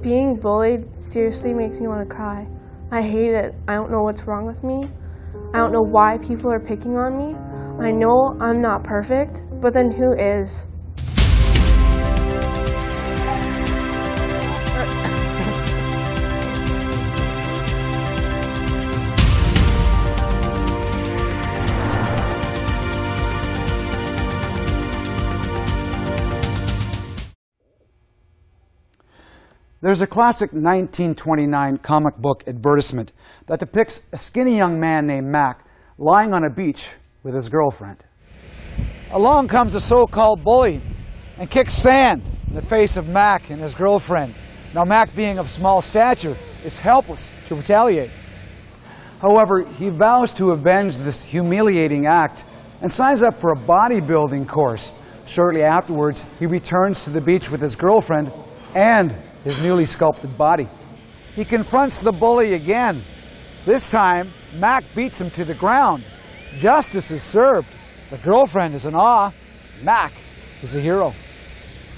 Being bullied seriously makes me want to cry. I hate it. I don't know what's wrong with me. I don't know why people are picking on me. I know I'm not perfect, but then who is? There's a classic 1929 comic book advertisement that depicts a skinny young man named Mac lying on a beach with his girlfriend. Along comes a so-called bully and kicks sand in the face of Mac and his girlfriend. Now Mac, being of small stature, is helpless to retaliate. However, he vows to avenge this humiliating act and signs up for a bodybuilding course. Shortly afterwards, he returns to the beach with his girlfriend and his newly sculpted body. He confronts the bully again. This time, Mac beats him to the ground. Justice is served. The girlfriend is in awe. Mac is a hero.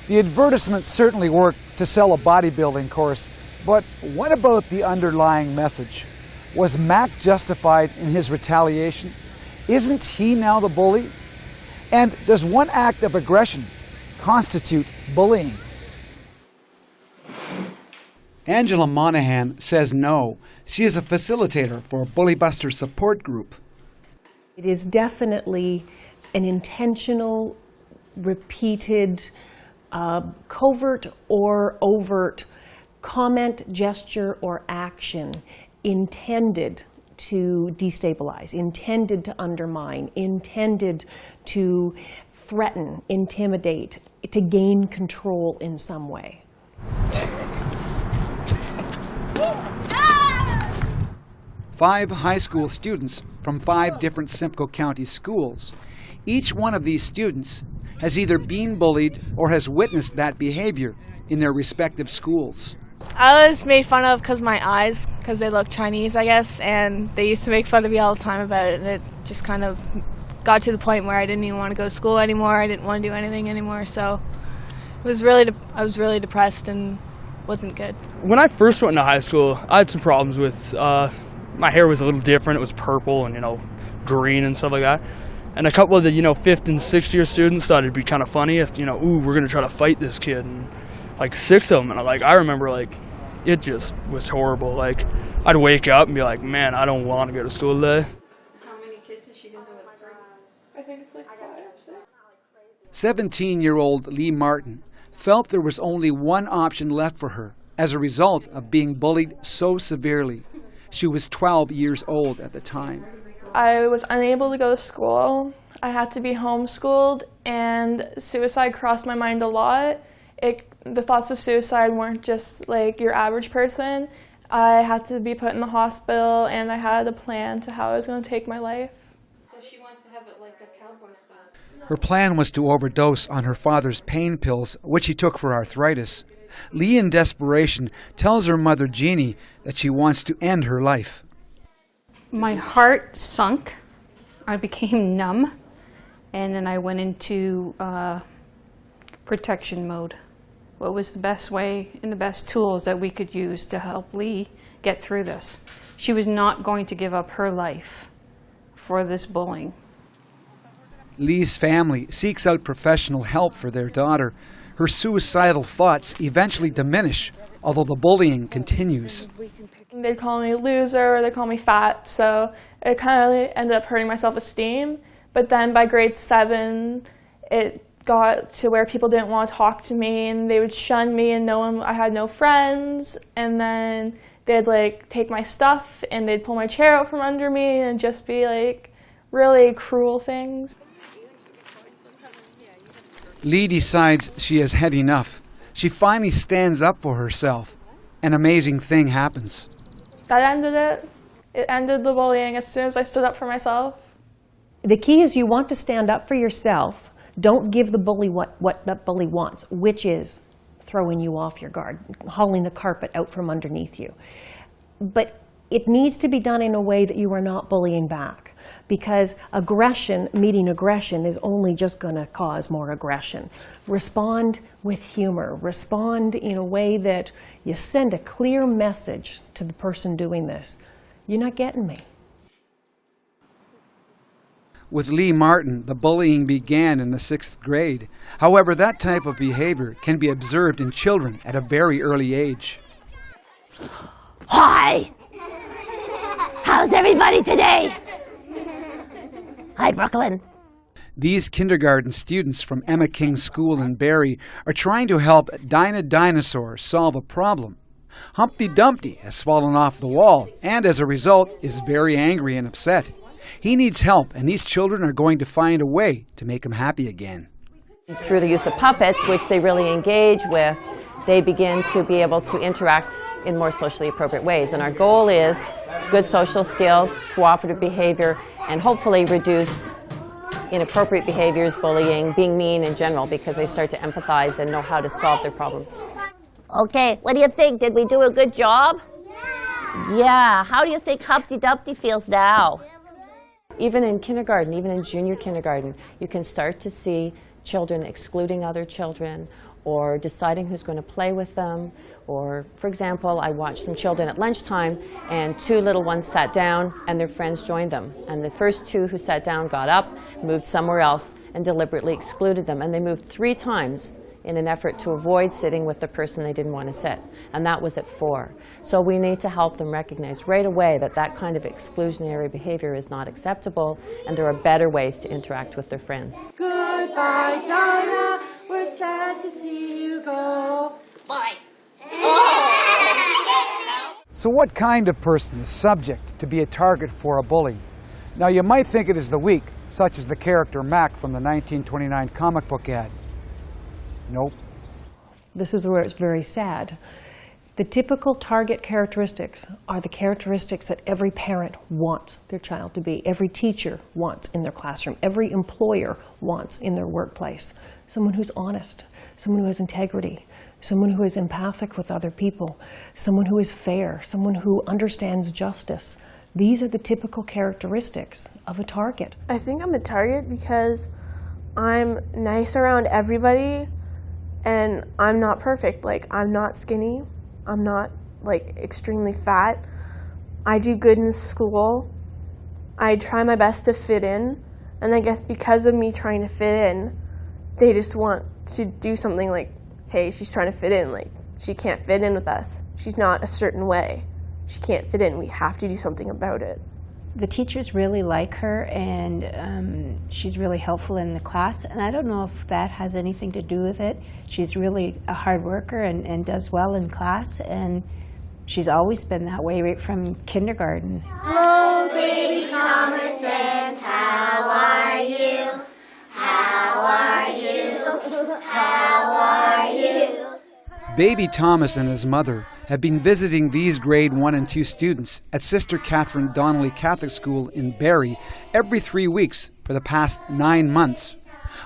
The advertisement certainly worked to sell a bodybuilding course, but what about the underlying message? Was Mac justified in his retaliation? Isn't he now the bully? And does one act of aggression constitute bullying? Angela Monahan says no. She is a facilitator for a Bully Buster support group. It is definitely an intentional, repeated, covert or overt comment, gesture, or action intended to destabilize, intended to undermine, intended to threaten, intimidate, to gain control in some way. 5 high school students from 5 different Simcoe County schools. Each one of these students has either been bullied or has witnessed that behavior in their respective schools. I was made fun of because my eyes, because they look Chinese, I guess, and they used to make fun of me all the time about it, and it just kind of got to the point where I didn't even want to go to school anymore. I didn't want to do anything anymore, so I was really depressed and wasn't good. When I first went into high school, I had some problems with my hair was a little different. It was purple and, green and stuff like that. And a couple of the, 5th and 6th year students thought it'd be kind of funny if, ooh, we're going to try to fight this kid. And, 6 of them. And, I remember, it just was horrible. I'd wake up and be like, man, I don't want to go to school today. How many kids has she been with? I think it's 5, 6. 17-year-old Lee Martin felt there was only one option left for her as a result of being bullied so severely. She was 12 years old at the time. I was unable to go to school. I had to be homeschooled, and suicide crossed my mind a lot. The thoughts of suicide weren't just like your average person. I had to be put in the hospital, and I had a plan to how I was going to take my life. So she wants to have it like a cowboy style. Her plan was to overdose on her father's pain pills, which he took for arthritis. Lee, in desperation, tells her mother, Jeannie, that she wants to end her life. My heart sunk. I became numb, and then I went into protection mode. What was the best way and the best tools that we could use to help Lee get through this? She was not going to give up her life for this bullying. Lee's family seeks out professional help for their daughter. Her suicidal thoughts eventually diminish, although the bullying continues. They call me loser, or they call me fat, so it kind of ended up hurting my self-esteem. But then by grade 7, it got to where people didn't want to talk to me, and they would shun me, and I had no friends. And then they'd take my stuff, and they'd pull my chair out from under me, and just be really cruel things. Lee decides she has had enough. She finally stands up for herself. An amazing thing happens. That ended it. It ended the bullying as soon as I stood up for myself. The key is you want to stand up for yourself. Don't give the bully what that bully wants, which is throwing you off your guard, hauling the carpet out from underneath you. But it needs to be done in a way that you are not bullying back. Because aggression, meeting aggression, is only just going to cause more aggression. Respond with humor. Respond in a way that you send a clear message to the person doing this. You're not getting me. With Lee Martin, the bullying began in the 6th grade. However, that type of behavior can be observed in children at a very early age. Hi! How's everybody today? Hi, Brooklyn. These kindergarten students from Emma King School in Barrie are trying to help Dinah Dinosaur solve a problem. Humpty Dumpty has fallen off the wall and, as a result, is very angry and upset. He needs help, and these children are going to find a way to make him happy again. Through the use of puppets, which they really engage with, they begin to be able to interact in more socially appropriate ways. And our goal is good social skills, cooperative behavior, and hopefully reduce inappropriate behaviors, bullying, being mean in general, because they start to empathize and know how to solve their problems. Okay, what do you think? Did we do a good job? Yeah, how do you think Humpty Dumpty feels now? Even in kindergarten, even in junior kindergarten, you can start to see children excluding other children or deciding who's going to play with them. Or, for example, I watched some children at lunchtime and 2 little ones sat down and their friends joined them. And the first 2 who sat down got up, moved somewhere else, and deliberately excluded them. And they moved 3 times in an effort to avoid sitting with the person they didn't want to sit. And that was at 4. So we need to help them recognize right away that that kind of exclusionary behavior is not acceptable, and there are better ways to interact with their friends. Goodbye, Dinah. We're sad to see you go. Bye. So what kind of person is subject to be a target for a bully? Now, you might think it is the weak, such as the character Mac from the 1929 comic book ad. Nope. This is where it's very sad. The typical target characteristics are the characteristics that every parent wants their child to be, every teacher wants in their classroom, every employer wants in their workplace. Someone who's honest, someone who has integrity, someone who is empathic with other people, someone who is fair, someone who understands justice. These are the typical characteristics of a target. I think I'm a target because I'm nice around everybody and I'm not perfect. Like, I'm not skinny. I'm not, like, extremely fat. I do good in school. I try my best to fit in. And I guess because of me trying to fit in, they just want to do something like, hey, she's trying to fit in. Like, she can't fit in with us. She's not a certain way. She can't fit in. We have to do something about it. The teachers really like her, and she's really helpful in the class. And I don't know if that has anything to do with it. She's really a hard worker and does well in class, and she's always been that way right from kindergarten. Oh, baby Thomas, and how are you? How are you? How are you? Baby Thomas and his mother have been visiting these grade 1 and 2 students at Sister Catherine Donnelly Catholic School in Barrie every 3 weeks for the past 9 months.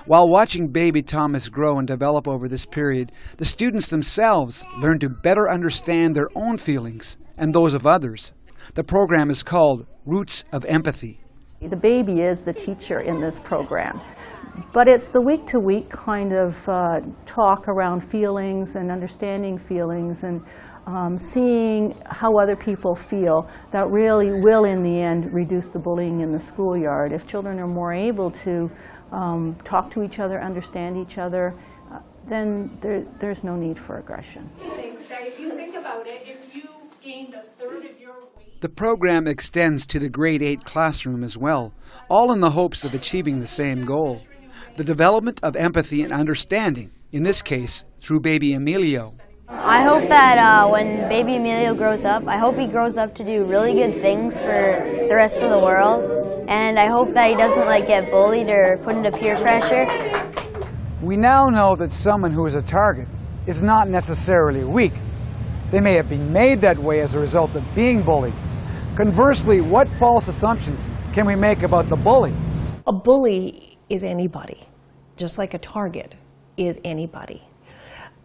While watching baby Thomas grow and develop over this period, the students themselves learn to better understand their own feelings and those of others. The program is called Roots of Empathy. The baby is the teacher in this program. But it's the week-to-week kind of talk around feelings and understanding feelings and seeing how other people feel that really will, in the end, reduce the bullying in the schoolyard. If children are more able to talk to each other, understand each other, then there's no need for aggression. I think that if you think about it, if you gained a third of your weight... The program extends to the grade 8 classroom as well, all in the hopes of achieving the same goal. The development of empathy and understanding, in this case, through baby Emilio. I hope that when baby Emilio grows up, I hope he grows up to do really good things for the rest of the world. And I hope that he doesn't get bullied or put into peer pressure. We now know that someone who is a target is not necessarily weak. They may have been made that way as a result of being bullied. Conversely, what false assumptions can we make about the bully? A bully is anybody, just like a target is anybody.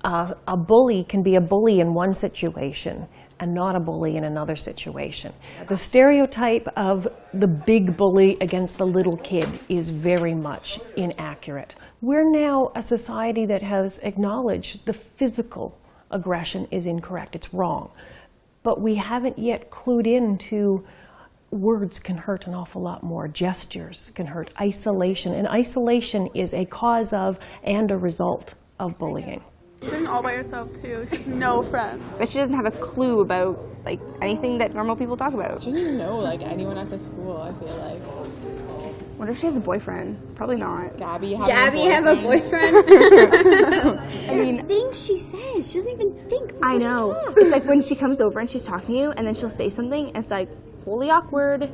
A bully can be a bully in one situation and not a bully in another situation. The stereotype of the big bully against the little kid is very much inaccurate. We're now a society that has acknowledged the physical aggression is incorrect, it's wrong. But we haven't yet clued into words can hurt an awful lot more, gestures can hurt, isolation, and isolation is a cause of and a result of bullying. Sitting all by herself too. She has no friends. But she doesn't have a clue about like anything that normal people talk about. She doesn't even know like anyone at the school, I feel like. What if she has a boyfriend? Probably not. Gabby have a boyfriend? I mean, things she says, she doesn't even think before I know. she talks. It's like when she comes over and she's talking to you and then she'll say something and it's like, wholly awkward.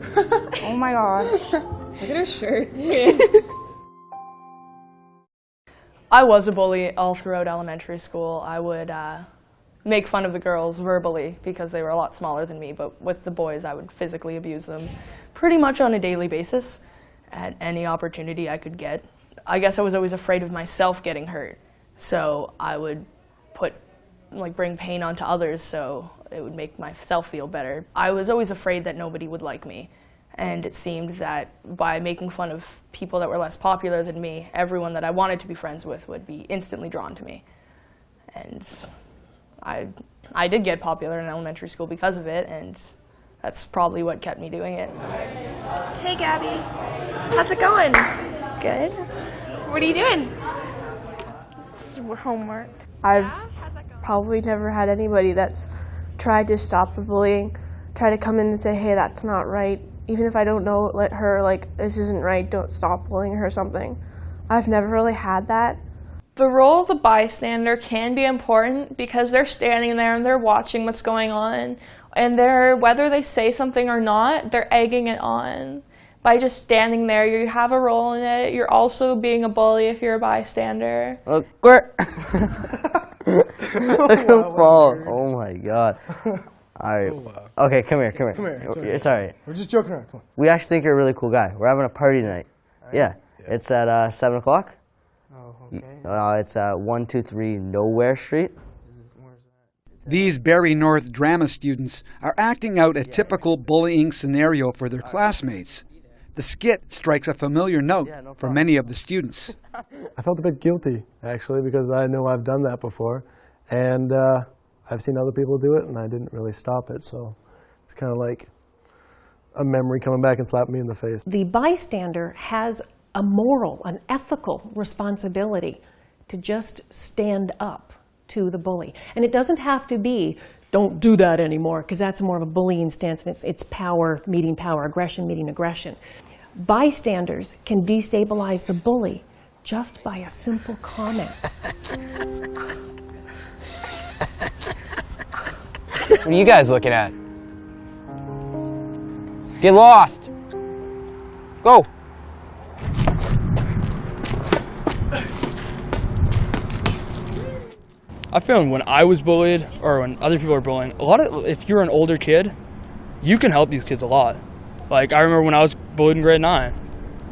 Oh my gosh. Look at her shirt. I was a bully all throughout elementary school. I would make fun of the girls verbally because they were a lot smaller than me, but with the boys I would physically abuse them pretty much on a daily basis at any opportunity I could get. I guess I was always afraid of myself getting hurt, so I would bring pain onto others so it would make myself feel better. I was always afraid that nobody would like me. And it seemed that by making fun of people that were less popular than me, everyone that I wanted to be friends with would be instantly drawn to me. And I did get popular in elementary school because of it, and that's probably what kept me doing it. Hey Gabby, how's it going? Good. What are you doing? Homework. I've probably never had anybody that's tried to stop the bullying, try to come in and say, hey, that's not right. Even if I don't know, let her, this isn't right, don't stop bullying her or something. I've never really had that. The role of the bystander can be important because they're standing there and they're watching what's going on. And whether they say something or not, they're egging it on. By just standing there, you have a role in it. You're also being a bully if you're a bystander. Look, look at him fall. Oh my god. Alright. Okay, come here. It's alright. We're just joking around. Come on. We actually think you're a really cool guy. We're having a party tonight. Right. Yeah. It's at 7 o'clock. Oh, okay. It's at 123 Nowhere Street. These Barrie North drama students are acting out a typical bullying scenario for their classmates. The skit strikes a familiar note for many of the students. I felt a bit guilty, actually, because I know I've done that before. And I've seen other people do it, and I didn't really stop it. So it's kind of like a memory coming back and slapping me in the face. The bystander has a moral, an ethical responsibility to just stand up to the bully. And it doesn't have to be, don't do that anymore, because that's more of a bullying stance, and it's power meeting power, aggression meeting aggression. Bystanders can destabilize the bully just by a simple comment. What are you guys looking at? Get lost! Go! I found when I was bullied, or when other people are bullying, if you're an older kid, you can help these kids a lot. Like, I remember when I was bullied in grade 9,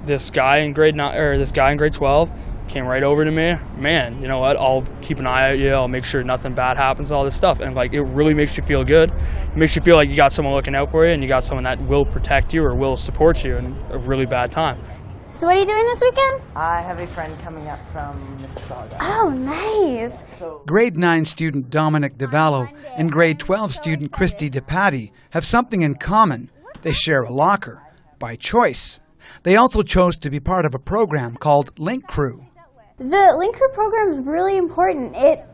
this guy in grade 12 came right over to me. Man, you know what? I'll keep an eye out you. I'll make sure nothing bad happens, all this stuff. And it really makes you feel good. It makes you feel like you got someone looking out for you, and you got someone that will protect you or will support you in a really bad time. So what are you doing this weekend? I have a friend coming up from Mississauga. Oh, nice. Grade 9 student Dominic DeVallo and grade 12 student Christy DePatty have something in common. They share a locker, by choice. They also chose to be part of a program called Link Crew. The Link Crew program is really important. It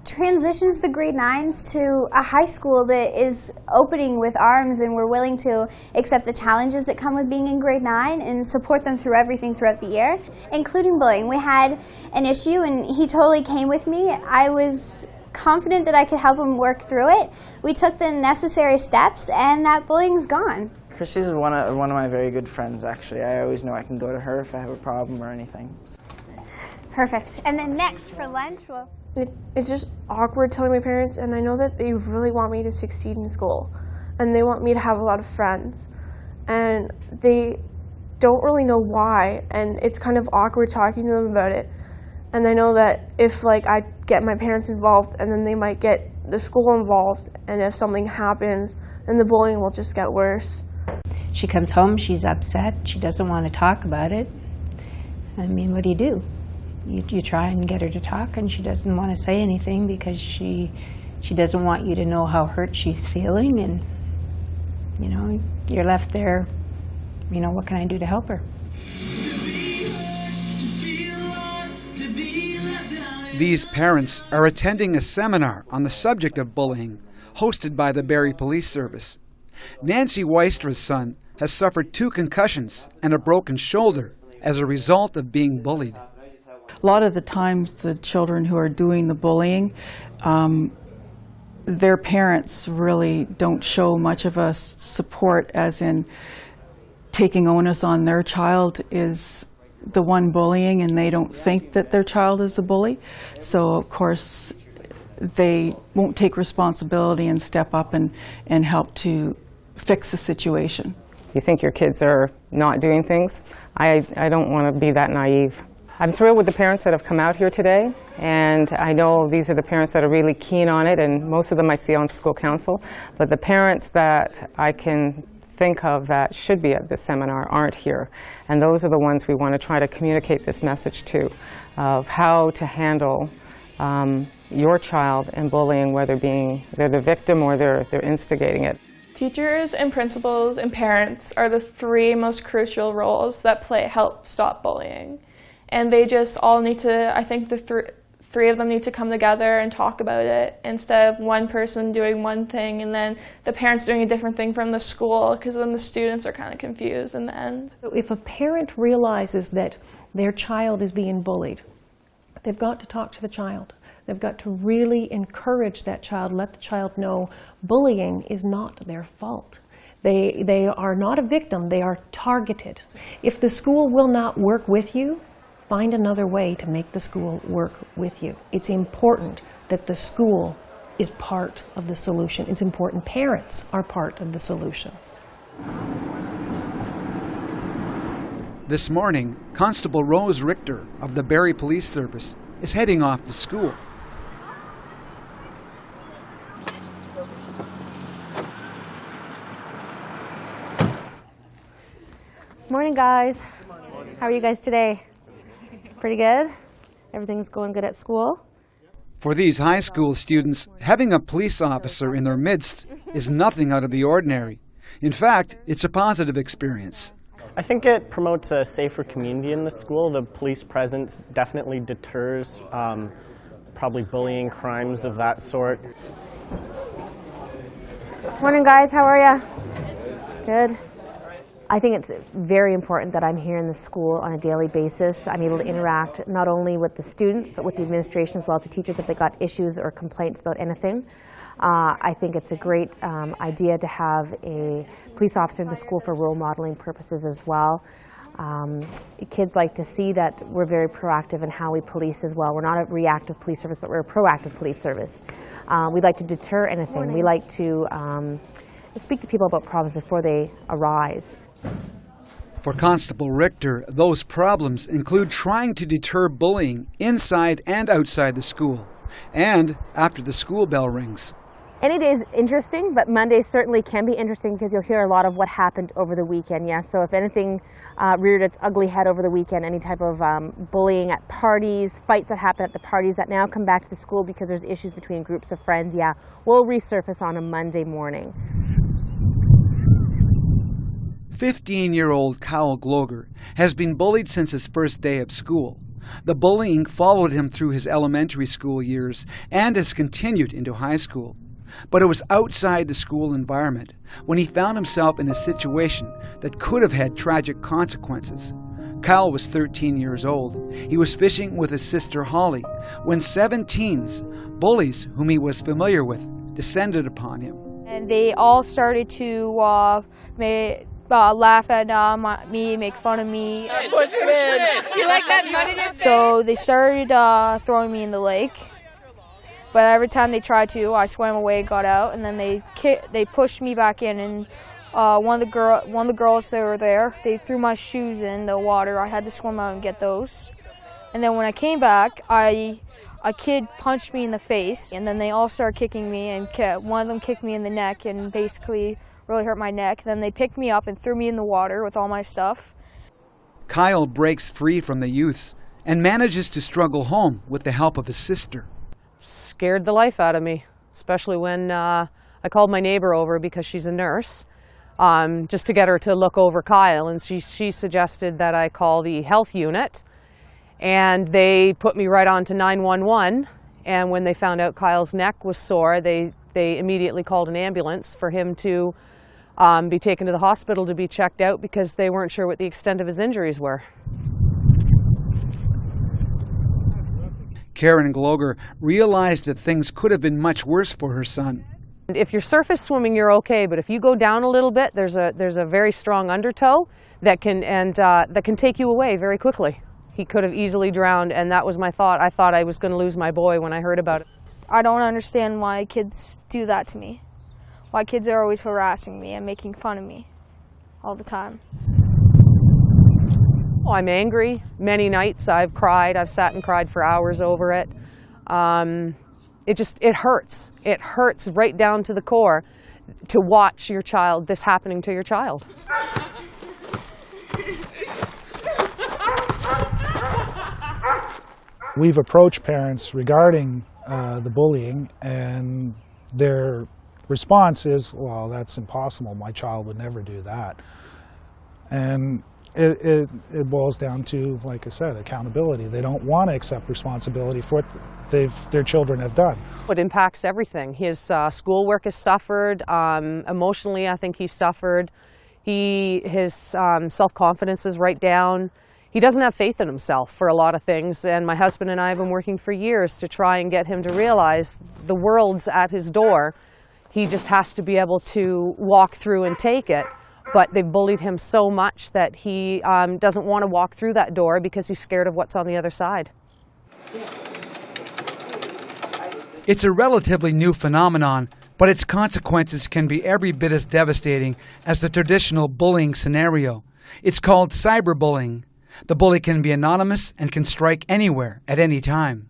transitions the grade 9s to a high school that is opening with arms, and we're willing to accept the challenges that come with being in grade 9 and support them through everything throughout the year, including bullying. We had an issue and he totally came with me. I was confident that I could help him work through it. We took the necessary steps and that bullying's gone. Christy's one of my very good friends, actually. I always know I can go to her if I have a problem or anything. Perfect. And then next for lunch, It's just awkward telling my parents, and I know that they really want me to succeed in school, and they want me to have a lot of friends, and they don't really know why, and it's kind of awkward talking to them about it. And I know that if I get my parents involved, and then they might get the school involved, and if something happens, then the bullying will just get worse. She comes home, she's upset, she doesn't want to talk about it. I mean, what do? You try and get her to talk, and she doesn't want to say anything because she doesn't want you to know how hurt she's feeling, and you know, you're left there, you know, what can I do to help her? These parents are attending a seminar on the subject of bullying, hosted by the Barrie Police Service. Nancy Weistra's son has suffered 2 concussions and a broken shoulder as a result of being bullied. A lot of the times the children who are doing the bullying, their parents really don't show much of a support, as in taking onus on their child is the one bullying, and they don't think that their child is a bully. So of course they won't take responsibility and step up and help to fix the situation. You think your kids are not doing things? I don't want to be that naive. I'm thrilled with the parents that have come out here today, and I know these are the parents that are really keen on it, and most of them I see on school council, but the parents that I can think of that should be at this seminar aren't here, and those are the ones we want to try to communicate this message to, of how to handle your child and bullying, whether they're the victim or they're instigating it. Teachers and principals and parents are the 3 most crucial roles that help stop bullying. And they just all need to, I think the 3 of them need to come together and talk about it, instead of one person doing one thing and then the parents doing a different thing from the school, because then the students are kind of confused in the end. So if a parent realizes that their child is being bullied, they've got to talk to the child. They've got to really encourage that child, let the child know bullying is not their fault. They are not a victim, they are targeted. If the school will not work with you, find another way to make the school work with you. It's important that the school is part of the solution. It's important parents are part of the solution. This morning, Constable Rose Richter of the Barrie Police Service is heading off to school. Morning, guys. How are you guys today? Pretty good? Everything's going good at school? For these high school students, having a police officer in their midst is nothing out of the ordinary. In fact, it's a positive experience. I think it promotes a safer community in the school. The police presence definitely deters probably bullying, crimes of that sort. Morning, guys. How are ya? Good. I think it's very important that I'm here in the school on a daily basis. I'm able to interact not only with the students, but with the administration as well as the teachers if they've got issues or complaints about anything. I think it's a great idea to have a police officer in the school for role modeling purposes as well. Kids like to see that we're very proactive in how we police as well. We're not a reactive police service, but we're a proactive police service. We like to deter anything. We like to speak to people about problems before they arise. For Constable Richter, those problems include trying to deter bullying inside and outside the school, and after the school bell rings. Any day is interesting, but Mondays certainly can be interesting because you'll hear a lot of what happened over the weekend, yes? So if anything reared its ugly head over the weekend, any type of bullying at parties, fights that happen at the parties that now come back to the school because there's issues between groups of friends, yeah, will resurface on a Monday morning. 15-year-old Kyle Gloger has been bullied since his first day of school. The bullying followed him through his elementary school years and has continued into high school. But it was outside the school environment when he found himself in a situation that could have had tragic consequences. Kyle was 13 years old. He was fishing with his sister Holly when 7 teens, bullies whom he was familiar with, descended upon him. And they all started to laugh at me, make fun of me. You like that mud in your face? So they started throwing me in the lake. But every time they tried to, I swam away, got out, and then they pushed me back in. And one of the girls that were there, they threw my shoes in the water. I had to swim out and get those. And then when I came back, I a kid punched me in the face, and then they all started kicking me, and one of them kicked me in the neck and basically really hurt my neck. Then they picked me up and threw me in the water with all my stuff. Kyle breaks free from the youths and manages to struggle home with the help of his sister. Scared the life out of me, especially when I called my neighbor over because she's a nurse, just to get her to look over Kyle, and she suggested that I call the health unit, and they put me right on to 911, and when they found out Kyle's neck was sore, they immediately called an ambulance for him to be taken to the hospital to be checked out because they weren't sure what the extent of his injuries were. Karen Gloger realized that things could have been much worse for her son. If you're surface swimming, you're okay, but if you go down a little bit, there's a very strong undertow that can take you away very quickly. He could have easily drowned, and that was my thought. I thought I was going to lose my boy when I heard about it. I don't understand why kids do that to me. Why kids are always harassing me and making fun of me all the time. Oh, I'm angry. Many nights I've cried. I've sat and cried for hours over it. It hurts. It hurts right down to the core to watch this happening to your child. We've approached parents regarding the bullying, and their response is, well, that's impossible. My child would never do that. And it boils down to, like I said, accountability. They don't want to accept responsibility for what their children have done. It impacts everything. His schoolwork has suffered. Emotionally, I think he's suffered. His self-confidence is right down. He doesn't have faith in himself for a lot of things, and my husband and I have been working for years to try and get him to realize the world's at his door. He just has to be able to walk through and take it. But they've bullied him so much that he doesn't want to walk through that door because he's scared of what's on the other side. It's a relatively new phenomenon, but its consequences can be every bit as devastating as the traditional bullying scenario. It's called cyberbullying. The bully can be anonymous and can strike anywhere at any time.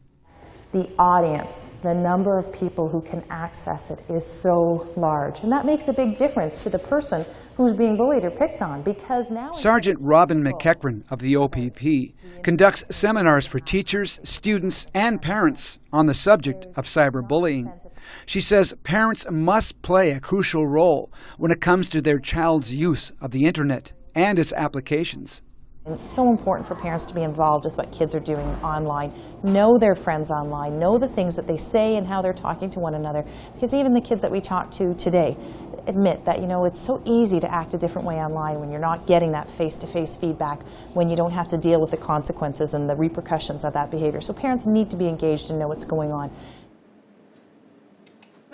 The audience, the number of people who can access it is so large. And that makes a big difference to the person who's being bullied or picked on, because now... Sergeant Robin McEachran of the OPP conducts seminars for teachers, students, and parents on the subject of cyberbullying. She says parents must play a crucial role when it comes to their child's use of the internet and its applications. It's so important for parents to be involved with what kids are doing online, know their friends online, know the things that they say and how they're talking to one another. Because even the kids that we talk to today admit that, it's so easy to act a different way online when you're not getting that face-to-face feedback, when you don't have to deal with the consequences and the repercussions of that behavior. So parents need to be engaged and know what's going on.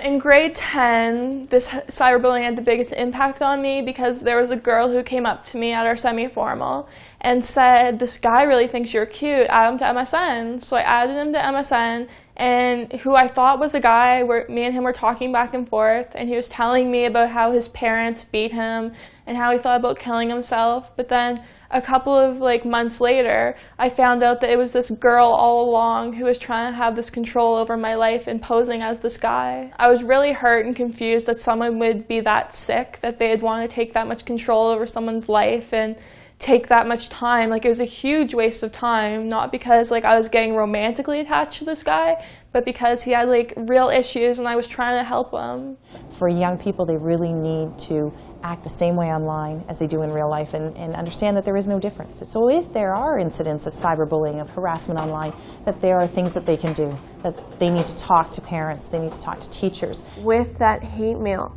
In grade 10, this cyberbullying had the biggest impact on me because there was a girl who came up to me at our semi-formal and said, "This guy really thinks you're cute, add him to MSN." So I added him to MSN, and who I thought was a guy, where me and him were talking back and forth, and he was telling me about how his parents beat him and how he thought about killing himself. But then a couple of months later, I found out that it was this girl all along who was trying to have this control over my life and posing as this guy. I was really hurt and confused that someone would be that sick, that they'd want to take that much control over someone's life and take that much time. It was a huge waste of time, not because I was getting romantically attached to this guy, but because he had real issues and I was trying to help him. For young people, they really need to act the same way online as they do in real life and understand that there is no difference. So if there are incidents of cyberbullying, of harassment online, that there are things that they can do, that they need to talk to parents, they need to talk to teachers. With that hate mail,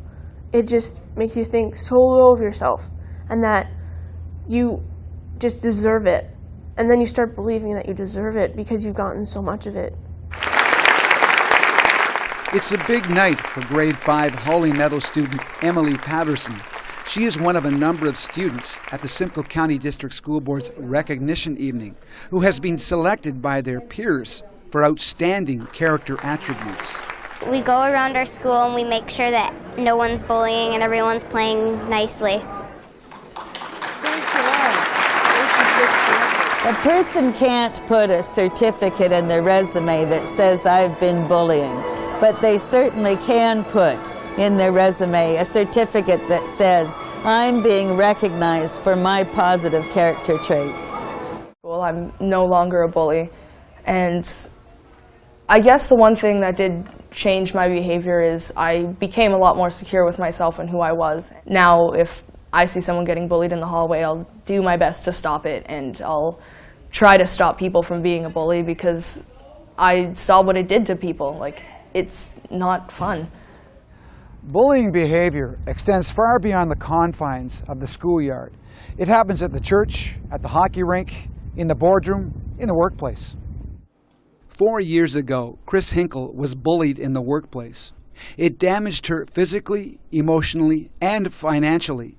it just makes you think so low of yourself and that you just deserve it. And then you start believing that you deserve it because you've gotten so much of it. It's a big night for grade 5 Holly Meadow student Emily Patterson. She is one of a number of students at the Simcoe County District School Board's recognition evening who has been selected by their peers for outstanding character attributes. We go around our school and we make sure that no one's bullying and everyone's playing nicely. A person can't put a certificate in their resume that says I've been bullying, but they certainly can put in their resume a certificate that says I'm being recognized for my positive character traits. Well, I'm no longer a bully, and I guess the one thing that did change my behavior is I became a lot more secure with myself and who I was. Now, if I see someone getting bullied in the hallway, I'll do my best to stop it, and I'll try to stop people from being a bully because I saw what it did to people. Like, it's not fun. Bullying behavior extends far beyond the confines of the schoolyard. It happens at the church, at the hockey rink, in the boardroom, in the workplace. 4 years ago, Chris Hinkle was bullied in the workplace. It damaged her physically, emotionally, and financially.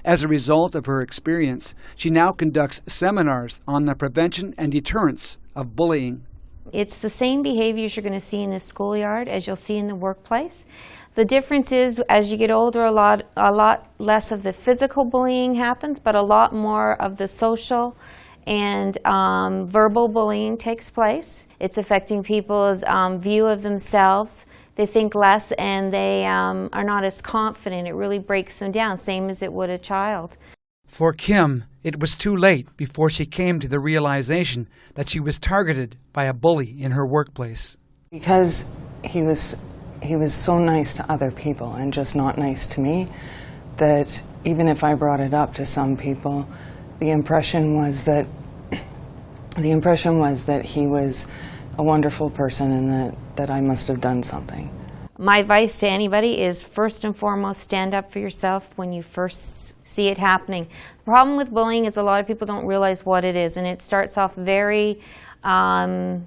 As a result of her experience, she now conducts seminars on the prevention and deterrence of bullying. It's the same behaviors you're going to see in the schoolyard as you'll see in the workplace. The difference is, as you get older, a lot less of the physical bullying happens, but a lot more of the social and verbal bullying takes place. It's affecting people's view of themselves. They think less and they are not as confident. It really breaks them down, same as it would a child. For Kim, it was too late before she came to the realization that she was targeted by a bully in her workplace. Because he was so nice to other people and just not nice to me, that even if I brought it up to some people, the impression was that he was a wonderful person and that I must have done something. My advice to anybody is, first and foremost, stand up for yourself when you first see it happening. The problem with bullying is a lot of people don't realize what it is, and it starts off very under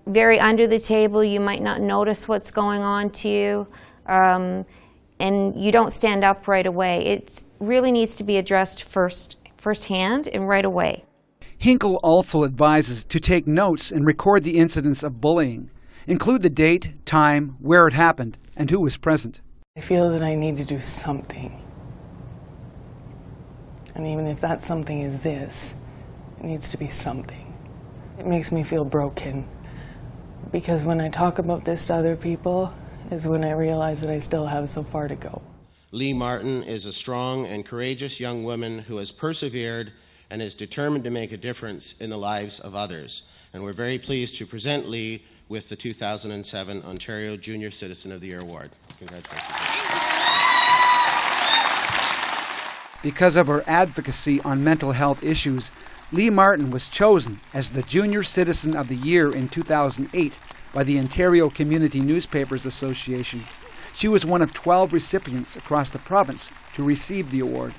the table. You might not notice what's going on to you, and you don't stand up right away. It really needs to be addressed firsthand and right away. Hinkle also advises to take notes and record the incidents of bullying. Include the date, time, where it happened, and who was present. I feel that I need to do something. And even if that something is this, it needs to be something. It makes me feel broken. Because when I talk about this to other people, is when I realize that I still have so far to go. Lee Martin is a strong and courageous young woman who has persevered and is determined to make a difference in the lives of others. And we're very pleased to present Lee with the 2007 Ontario Junior Citizen of the Year Award. Congratulations. Because of her advocacy on mental health issues, Lee Martin was chosen as the Junior Citizen of the Year in 2008 by the Ontario Community Newspapers Association. She was one of 12 recipients across the province to receive the award.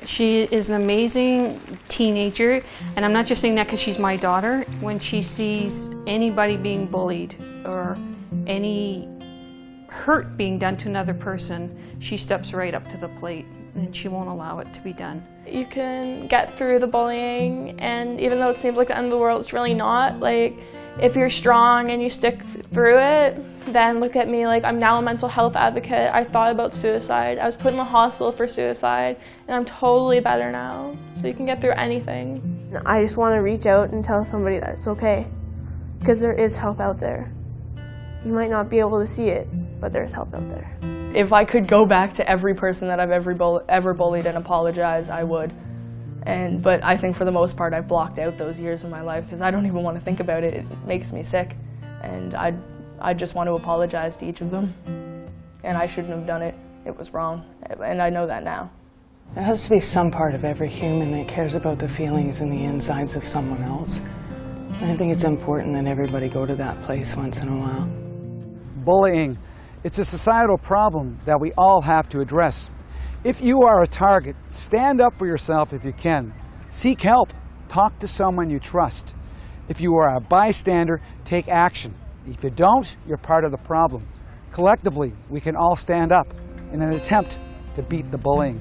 She is an amazing teenager, and I'm not just saying that because she's my daughter. When she sees anybody being bullied or any hurt being done to another person, she steps right up to the plate and she won't allow it to be done. You can get through the bullying, and even though it seems like the end of the world, it's really not. Like, if you're strong and you stick through it, then look at me. Like, I'm now a mental health advocate. I thought about suicide. I was put in the hospital for suicide, and I'm totally better now. So you can get through anything. I just want to reach out and tell somebody that it's okay, because there is help out there. You might not be able to see it, but there's help out there. If I could go back to every person that I've ever bullied and apologize, I would. But I think for the most part I've blocked out those years of my life because I don't even want to think about it. It makes me sick, and I just want to apologize to each of them. And I shouldn't have done it. It was wrong, and I know that now. There has to be some part of every human that cares about the feelings and the insides of someone else. And I think it's important that everybody go to that place once in a while. Bullying. It's a societal problem that we all have to address. If you are a target, stand up for yourself if you can. Seek help. Talk to someone you trust. If you are a bystander, take action. If you don't, you're part of the problem. Collectively, we can all stand up in an attempt to beat the bullying.